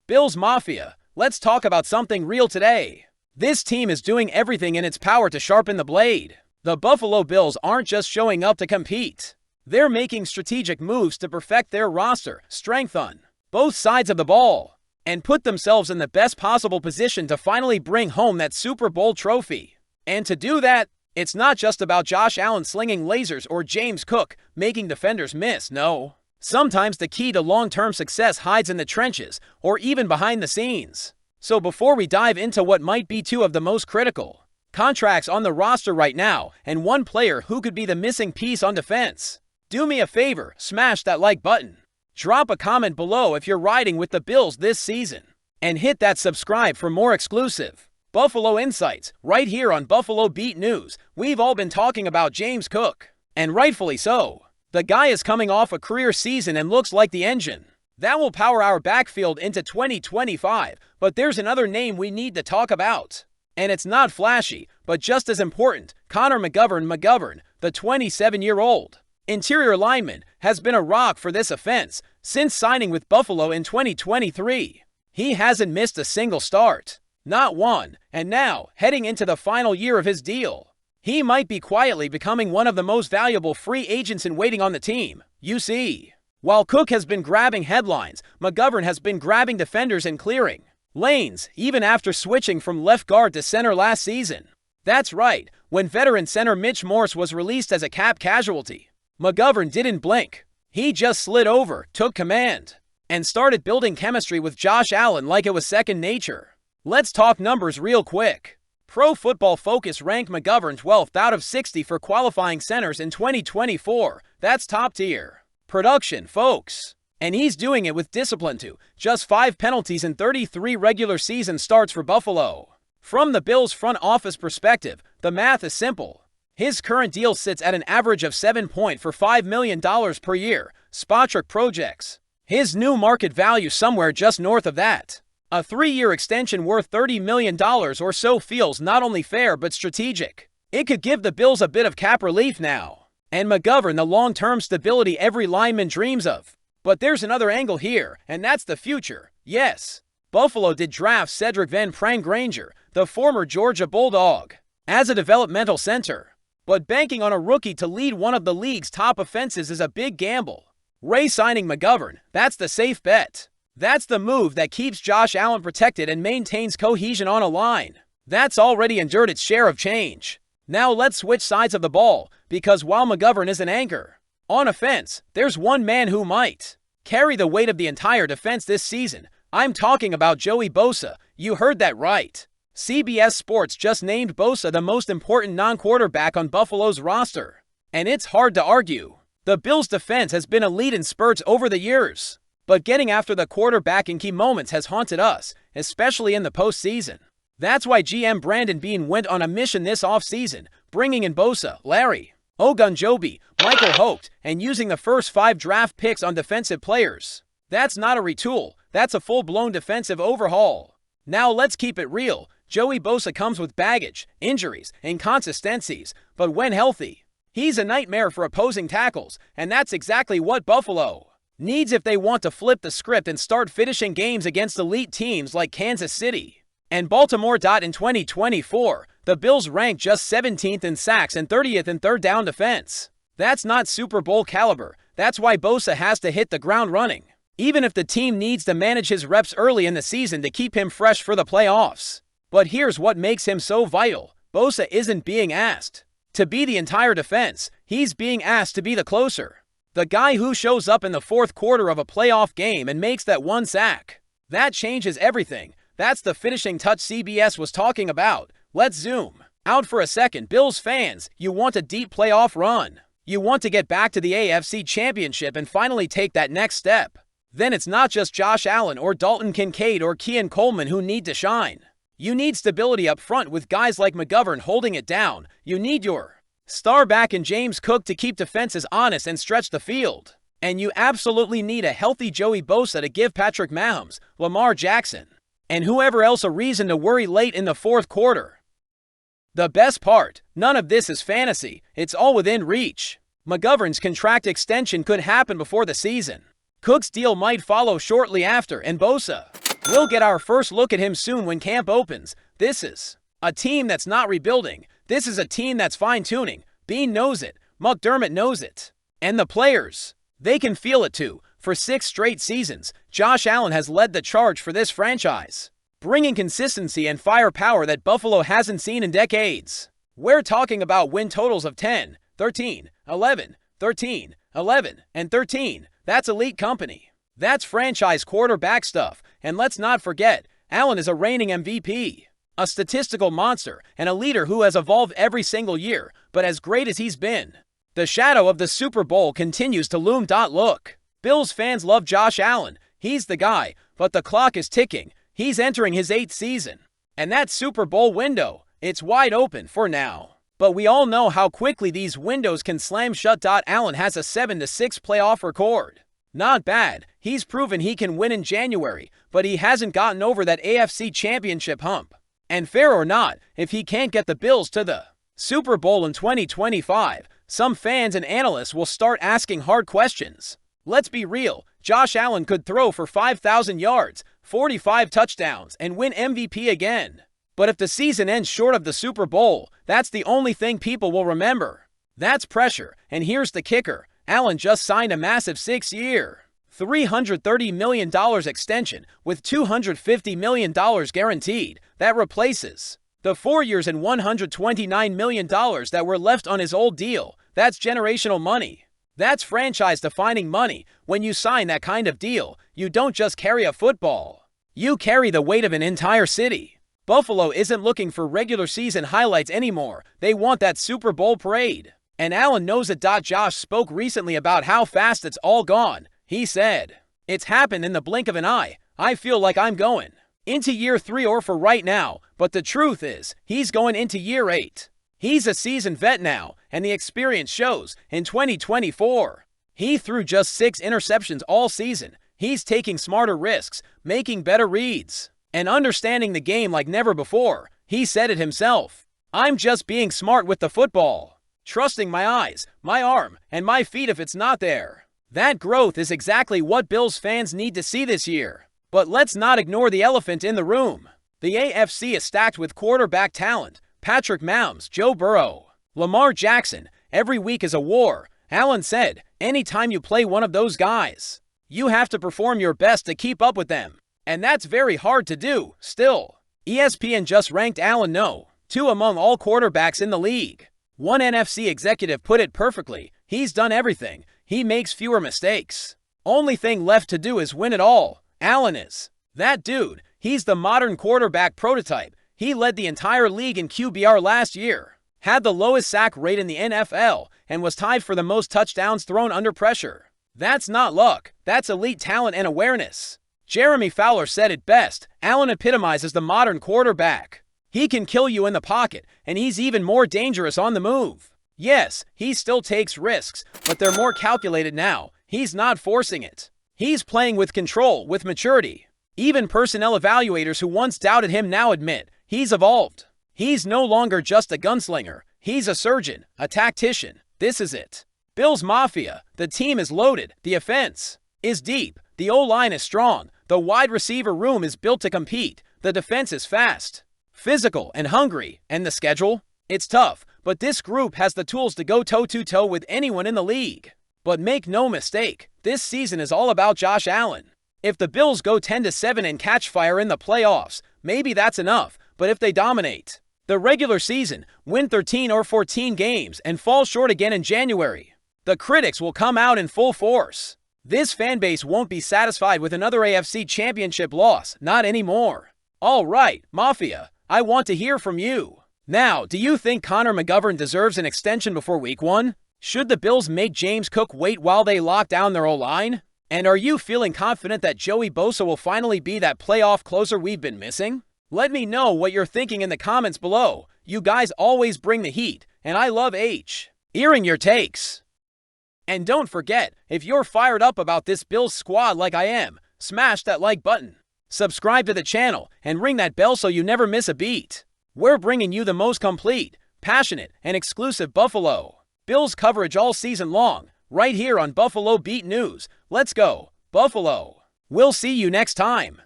Bills Mafia, let's talk about something real today. This team is doing everything in its power to sharpen the blade. The Buffalo Bills aren't just showing up to compete. They're making strategic moves to perfect their roster, strengthen both sides of the ball, and put themselves in the best possible position to finally bring home that Super Bowl trophy. And to do that, it's not just about Josh Allen slinging lasers or James Cook making defenders miss, no. Sometimes the key to long-term success hides in the trenches or even behind the scenes. So before we dive into what might be two of the most critical contracts on the roster right now and one player who could be the missing piece on defense, do me a favor, smash that like button. Drop a comment below if you're riding with the Bills this season. And hit that subscribe for more exclusive Buffalo insights right here on Buffalo Beat News. We've all been talking about James Cook, and rightfully so. The guy is coming off a career season and looks like the engine that will power our backfield into 2025. But there's another name we need to talk about. And it's not flashy, but just as important. Conor McGovern, the 27-year-old interior lineman, has been a rock for this offense since signing with Buffalo in 2023. He hasn't missed a single start. Not one. And now, heading into the final year of his deal, he might be quietly becoming one of the most valuable free agents in waiting on the team. You see, while Cook has been grabbing headlines, McGovern has been grabbing defenders and clearing lanes, even after switching from left guard to center last season. That's right, when veteran center Mitch Morse was released as a cap casualty, McGovern didn't blink. He just slid over, took command, and started building chemistry with Josh Allen like it was second nature. Let's talk numbers real quick. Pro Football Focus ranked McGovern 12th out of 60 for qualifying centers in 2024. That's top tier production, folks. And he's doing it with discipline too. Just 5 penalties and 33 regular season starts for Buffalo. From the Bills' front office perspective, the math is simple. His current deal sits at an average of $7.45 million per year. Spotrac projects his new market value somewhere just north of that. A 3-year extension worth $30 million or so feels not only fair but strategic. It could give the Bills a bit of cap relief now, and McGovern the long-term stability every lineman dreams of. But there's another angle here, and that's the future. Yes, Buffalo did draft Cedric Van Prangt-Granger, the former Georgia Bulldog, as a developmental center. But banking on a rookie to lead one of the league's top offenses is a big gamble. Re-signing McGovern, that's the safe bet. That's the move that keeps Josh Allen protected and maintains cohesion on a line that's already endured its share of change. Now let's switch sides of the ball, because while McGovern is an anchor on offense, there's one man who might carry the weight of the entire defense this season. I'm talking about Joey Bosa. You heard that right. CBS Sports just named Bosa the most important non-quarterback on Buffalo's roster. And it's hard to argue. The Bills' defense has been elite in spurts over the years. But getting after the quarterback in key moments has haunted us, especially in the postseason. That's why GM Brandon Beane went on a mission this offseason, bringing in Bosa, Larry Ogunjobi, Michael Holt, and using the first 5 draft picks on defensive players. That's not a retool, that's a full-blown defensive overhaul. Now let's keep it real. Joey Bosa comes with baggage, injuries, inconsistencies, but when healthy, he's a nightmare for opposing tackles, and that's exactly what Buffalo needs if they want to flip the script and start finishing games against elite teams like Kansas City and Baltimore. In 2024, the Bills ranked just 17th in sacks and 30th in third down defense. That's not Super Bowl caliber. That's why Bosa has to hit the ground running, even if the team needs to manage his reps early in the season to keep him fresh for the playoffs. But here's what makes him so vital. Bosa isn't being asked to be the entire defense. He's being asked to be the closer. The guy who shows up in the fourth quarter of a playoff game and makes that one sack. That changes everything. That's the finishing touch CBS was talking about. Let's zoom out for a second. Bills fans, you want a deep playoff run. You want to get back to the AFC Championship and finally take that next step. Then it's not just Josh Allen or Dalton Kincaid or Keon Coleman who need to shine. You need stability up front with guys like McGovern holding it down. You need your star back in James Cook to keep defenses honest and stretch the field. And you absolutely need a healthy Joey Bosa to give Patrick Mahomes, Lamar Jackson, and whoever else a reason to worry late in the fourth quarter. The best part, none of this is fantasy. It's all within reach. McGovern's contract extension could happen before the season. Cook's deal might follow shortly after, and Bosa We'll get our first look at him soon when camp opens. This is a team that's not rebuilding. This is a team that's fine-tuning. Bean knows it. McDermott knows it. And the players, they can feel it too. For 6 straight seasons, Josh Allen has led the charge for this franchise, bringing consistency and firepower that Buffalo hasn't seen in decades. We're talking about win totals of 10, 13, 11, 13, 11, and 13. That's elite company. That's franchise quarterback stuff. And let's not forget, Allen is a reigning MVP, a statistical monster, and a leader who has evolved every single year. But as great as he's been, the shadow of the Super Bowl continues to loom. Look, Bills fans love Josh Allen. He's the guy, but the clock is ticking. He's entering his 8th season. And that Super Bowl window, it's wide open for now. But we all know how quickly these windows can slam shut. Allen has a 7-6 playoff record. Not bad. He's proven he can win in January, but he hasn't gotten over that AFC Championship hump. And fair or not, if he can't get the Bills to the Super Bowl in 2025, some fans and analysts will start asking hard questions. Let's be real, Josh Allen could throw for 5,000 yards, 45 touchdowns, and win MVP again. But if the season ends short of the Super Bowl, that's the only thing people will remember. That's pressure, and here's the kicker. Allen just signed a massive 6-year, $330 million extension with $250 million guaranteed. That replaces the 4 years and $129 million that were left on his old deal. That's generational money. That's franchise-defining money. When you sign that kind of deal, you don't just carry a football. You carry the weight of an entire city. Buffalo isn't looking for regular season highlights anymore. They want that Super Bowl parade. And Allen knows it. Josh spoke recently about how fast it's all gone. He said, "It's happened in the blink of an eye. I feel like I'm going into year 3 or for right now, but the truth is, he's going into year 8. He's a seasoned vet now, and the experience shows. In 2024, he threw just 6 interceptions all season. He's taking smarter risks, making better reads, and understanding the game like never before. He said it himself. I'm just being smart with the football. Trusting my eyes, my arm, and my feet if it's not there." That growth is exactly what Bills fans need to see this year. But let's not ignore the elephant in the room. The AFC is stacked with quarterback talent. Patrick Mahomes, Joe Burrow, Lamar Jackson. Every week is a war. Allen said, anytime you play one of those guys, you have to perform your best to keep up with them. And that's very hard to do, still. ESPN just ranked Allen No. 2 among all quarterbacks in the league. One NFC executive put it perfectly. He's done everything. He makes fewer mistakes. Only thing left to do is win it all. Allen is that dude. He's the modern quarterback prototype. He led the entire league in QBR last year, had the lowest sack rate in the NFL, and was tied for the most touchdowns thrown under pressure. That's not luck. That's elite talent and awareness. Jeremy Fowler said it best. Allen epitomizes the modern quarterback. He can kill you in the pocket, and he's even more dangerous on the move. Yes, he still takes risks, but they're more calculated now. He's not forcing it. He's playing with control, with maturity. Even personnel evaluators who once doubted him now admit he's evolved. He's no longer just a gunslinger. He's a surgeon, a tactician. This is it. Bills Mafia. The team is loaded. The offense is deep. The O-line is strong. The wide receiver room is built to compete. The defense is fast, physical, and hungry. And the schedule? It's tough, but this group has the tools to go toe-to-toe with anyone in the league. But make no mistake, this season is all about Josh Allen. If the Bills go 10-7 and catch fire in the playoffs, maybe that's enough. But if they dominate the regular season, win 13 or 14 games, and fall short again in January, the critics will come out in full force. This fanbase won't be satisfied with another AFC Championship loss, not anymore. All right, Mafia, I want to hear from you. Now, do you think Conor McGovern deserves an extension before Week 1? Should the Bills make James Cook wait while they lock down their O-line? And are you feeling confident that Joey Bosa will finally be that playoff closer we've been missing? Let me know what you're thinking in the comments below. You guys always bring the heat, and I love hearing your takes. And don't forget, if you're fired up about this Bills squad like I am, smash that like button, subscribe to the channel, and ring that bell so you never miss a beat. We're bringing you the most complete, passionate, and exclusive Buffalo Bills coverage all season long, right here on Buffalo Beat News. Let's go, Buffalo! We'll see you next time.